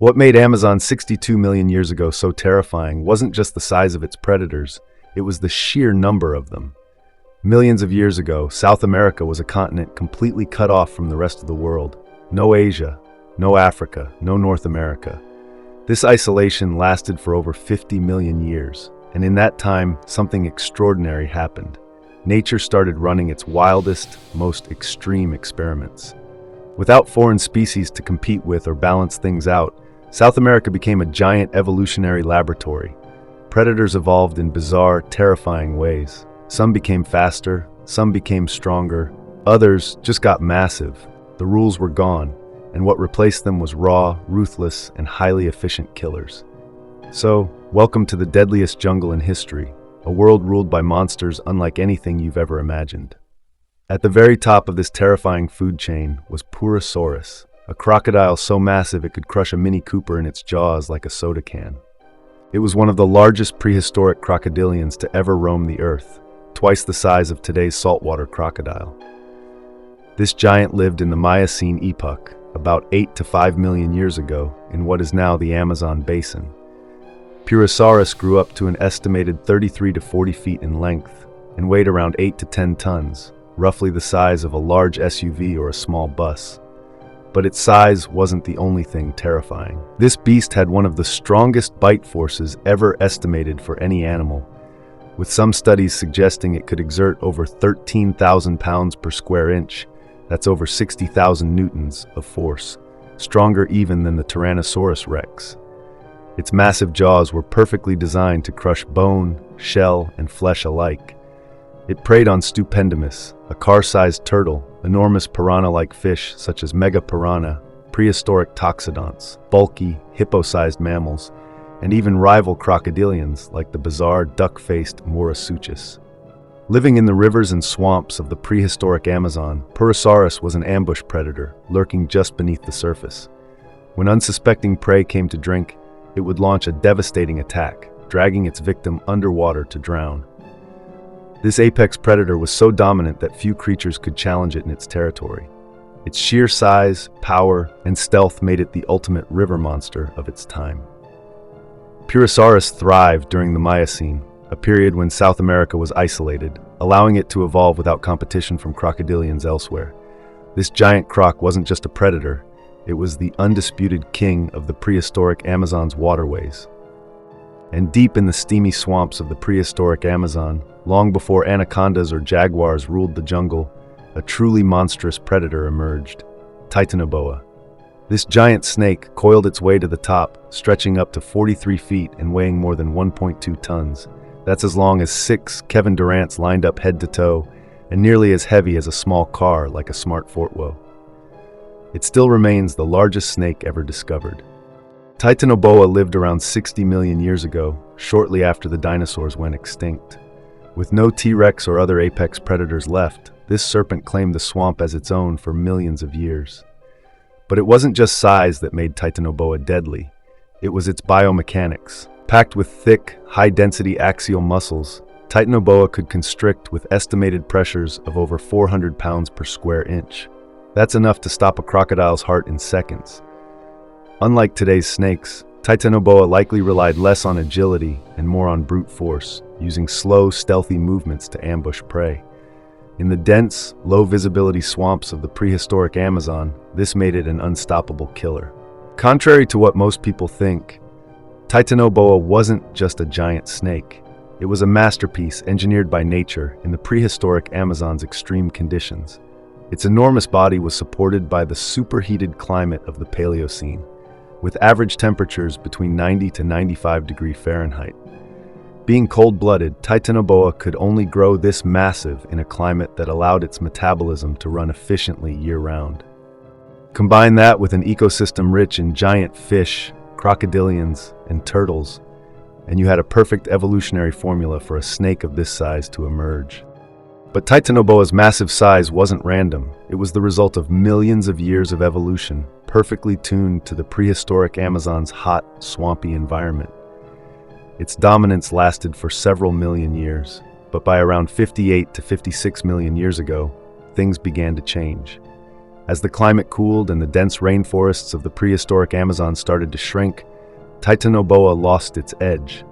What made Amazon 62 million years ago so terrifying wasn't just the size of its predators, it was the sheer number of them. Millions of years ago, South America was a continent completely cut off from the rest of the world. No Asia, no Africa, no North America. This isolation lasted for over 50 million years, and in that time, something extraordinary happened. Nature started running its wildest, most extreme experiments. Without foreign species to compete with or balance things out, South America became a giant evolutionary laboratory. Predators evolved in bizarre, terrifying ways. Some became faster, some became stronger, others just got massive. The rules were gone, and what replaced them was raw, ruthless, and highly efficient killers. So, welcome to the deadliest jungle in history, a world ruled by monsters unlike anything you've ever imagined. At the very top of this terrifying food chain was Purussaurus, a crocodile so massive it could crush a Mini Cooper in its jaws like a soda can. It was one of the largest prehistoric crocodilians to ever roam the earth, twice the size of today's saltwater crocodile. This giant lived in the Miocene epoch, about 8 to 5 million years ago, in what is now the Amazon basin. Purussaurus grew up to an estimated 33 to 40 feet in length and weighed around 8 to 10 tons, roughly the size of a large SUV or a small bus. But its size wasn't the only thing terrifying. This beast had one of the strongest bite forces ever estimated for any animal, with some studies suggesting it could exert over 13,000 pounds per square inch. That's over 60,000 newtons of force, stronger even than the Tyrannosaurus Rex. Its massive jaws were perfectly designed to crush bone, shell, and flesh alike. It preyed on Stupendimus, a car-sized turtle, enormous piranha-like fish such as megapiranha, prehistoric toxodonts, bulky, hippo-sized mammals, and even rival crocodilians like the bizarre duck-faced Purussaurus. Living in the rivers and swamps of the prehistoric Amazon, Purussaurus was an ambush predator, lurking just beneath the surface. When unsuspecting prey came to drink, it would launch a devastating attack, dragging its victim underwater to drown. This apex predator was so dominant that few creatures could challenge it in its territory. Its sheer size, power, and stealth made it the ultimate river monster of its time. Purussaurus thrived during the Miocene, a period when South America was isolated, allowing it to evolve without competition from crocodilians elsewhere. This giant croc wasn't just a predator, it was the undisputed king of the prehistoric Amazon's waterways. And deep in the steamy swamps of the prehistoric Amazon, long before anacondas or jaguars ruled the jungle, a truly monstrous predator emerged: Titanoboa. This giant snake coiled its way to the top, stretching up to 43 feet and weighing more than 1.2 tons. That's as long as 6 Kevin Durants lined up head to toe, and nearly as heavy as a small car like a smart Fortwo. It still remains the largest snake ever discovered. Titanoboa lived around 60 million years ago, shortly after the dinosaurs went extinct. With no T-Rex or other apex predators left, this serpent claimed the swamp as its own for millions of years. But it wasn't just size that made Titanoboa deadly. It was its biomechanics. Packed with thick, high-density axial muscles, Titanoboa could constrict with estimated pressures of over 400 pounds per square inch. That's enough to stop a crocodile's heart in seconds. Unlike today's snakes, Titanoboa likely relied less on agility and more on brute force, using slow, stealthy movements to ambush prey. In the dense, low-visibility swamps of the prehistoric Amazon, this made it an unstoppable killer. Contrary to what most people think, Titanoboa wasn't just a giant snake. It was a masterpiece engineered by nature in the prehistoric Amazon's extreme conditions. Its enormous body was supported by the superheated climate of the Paleocene, with average temperatures between 90 to 95 degrees Fahrenheit. Being cold-blooded, Titanoboa could only grow this massive in a climate that allowed its metabolism to run efficiently year-round. Combine that with an ecosystem rich in giant fish, crocodilians, and turtles, and you had a perfect evolutionary formula for a snake of this size to emerge. But Titanoboa's massive size wasn't random. It was the result of millions of years of evolution, perfectly tuned to the prehistoric Amazon's hot, swampy environment. Its dominance lasted for several million years, but by around 58 to 56 million years ago, things began to change. As the climate cooled and the dense rainforests of the prehistoric Amazon started to shrink, Titanoboa lost its edge.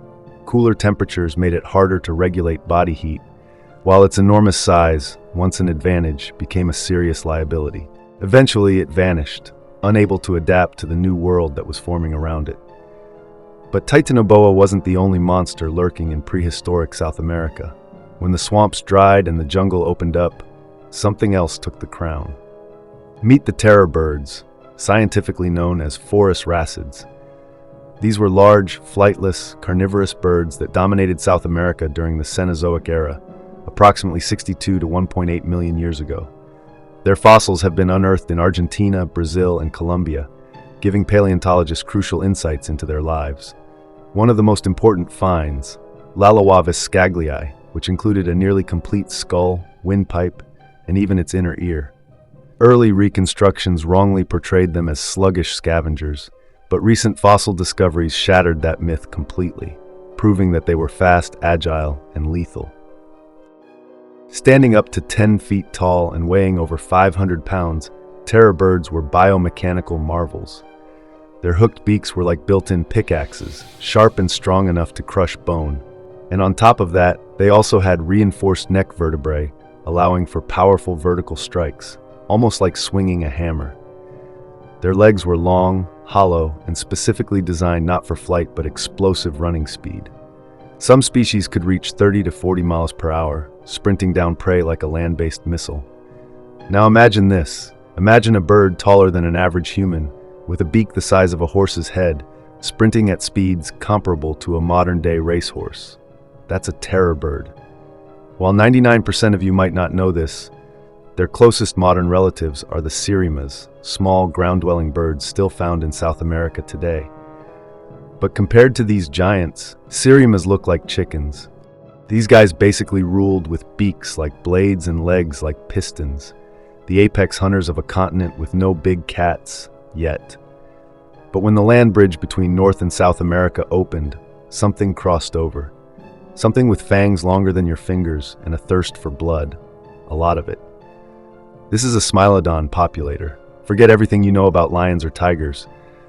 Cooler temperatures made it harder to regulate body heat, while its enormous size, once an advantage, became a serious liability. Eventually, it vanished, unable to adapt to the new world that was forming around it. But Titanoboa wasn't the only monster lurking in prehistoric South America. When the swamps dried and the jungle opened up, something else took the crown. Meet the terror birds, scientifically known as forest racids. These were large, flightless, carnivorous birds that dominated South America during the Cenozoic era, approximately 62 to 1.8 million years ago. Their fossils have been unearthed in Argentina, Brazil, and Colombia, giving paleontologists crucial insights into their lives. One of the most important finds, Lalawavis scaglii, which included a nearly complete skull, windpipe, and even its inner ear. Early reconstructions wrongly portrayed them as sluggish scavengers, but recent fossil discoveries shattered that myth completely, proving that they were fast, agile, and lethal. Standing up to 10 feet tall and weighing over 500 pounds, terror birds were biomechanical marvels. Their hooked beaks were like built-in pickaxes, sharp and strong enough to crush bone. And on top of that, they also had reinforced neck vertebrae, allowing for powerful vertical strikes, almost like swinging a hammer. Their legs were long, hollow, and specifically designed not for flight but explosive running speed. Some species could reach 30 to 40 miles per hour, sprinting down prey like a land-based missile. Now imagine this. Imagine a bird taller than an average human, with a beak the size of a horse's head, sprinting at speeds comparable to a modern-day racehorse. That's a terror bird. While 99% of you might not know this, their closest modern relatives are the sirrimas, small ground-dwelling birds still found in South America today. But compared to these giants, sirrimas look like chickens. These guys basically ruled with beaks like blades and legs like pistons, the apex hunters of a continent with no big cats yet. But when the land bridge between North and South America opened, something crossed over. Something with fangs longer than your fingers and a thirst for blood. A lot of it. This is a Smilodon populator. Forget everything you know about lions or tigers.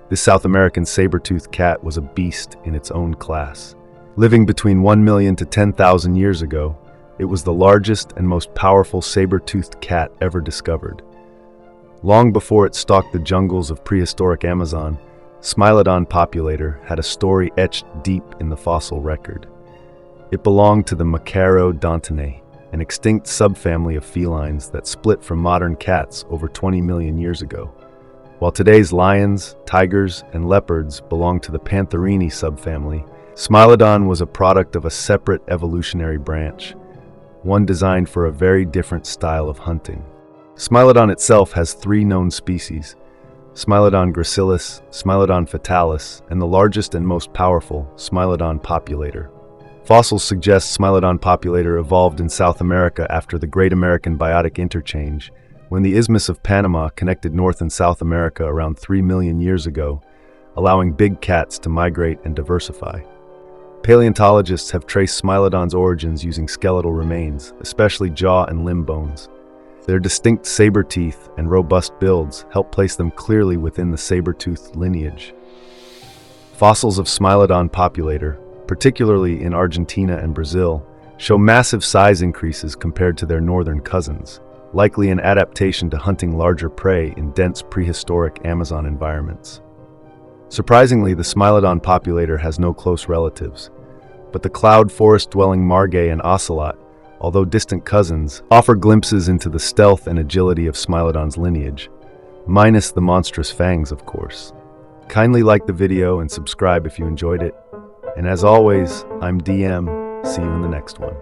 This South American saber-toothed cat was a beast in its own class. Living between 1 million to 10,000 years ago, it was the largest and most powerful saber-toothed cat ever discovered. Long before it stalked the jungles of prehistoric Amazon, Smilodon populator had a story etched deep in the fossil record. It belonged to the Macarodontinae, an extinct subfamily of felines that split from modern cats over 20 million years ago. While today's lions, tigers, and leopards belong to the Pantherini subfamily, Smilodon was a product of a separate evolutionary branch, one designed for a very different style of hunting. Smilodon itself has 3 known species: Smilodon gracilis, Smilodon fatalis, and the largest and most powerful, Smilodon populator. Fossils suggest Smilodon populator evolved in South America after the Great American Biotic Interchange, when the Isthmus of Panama connected North and South America around 3 million years ago, allowing big cats to migrate and diversify. Paleontologists have traced Smilodon's origins using skeletal remains, especially jaw and limb bones. Their distinct saber teeth and robust builds help place them clearly within the saber-toothed lineage. Fossils of Smilodon populator, particularly in Argentina and Brazil, show massive size increases compared to their northern cousins, likely an adaptation to hunting larger prey in dense prehistoric Amazon environments. Surprisingly, the Smilodon populator has no close relatives, but the cloud forest-dwelling margay and ocelot, although distant cousins, offer glimpses into the stealth and agility of Smilodon's lineage, minus the monstrous fangs, of course. Kindly like the video and subscribe if you enjoyed it. And as always, I'm DM. See you in the next one.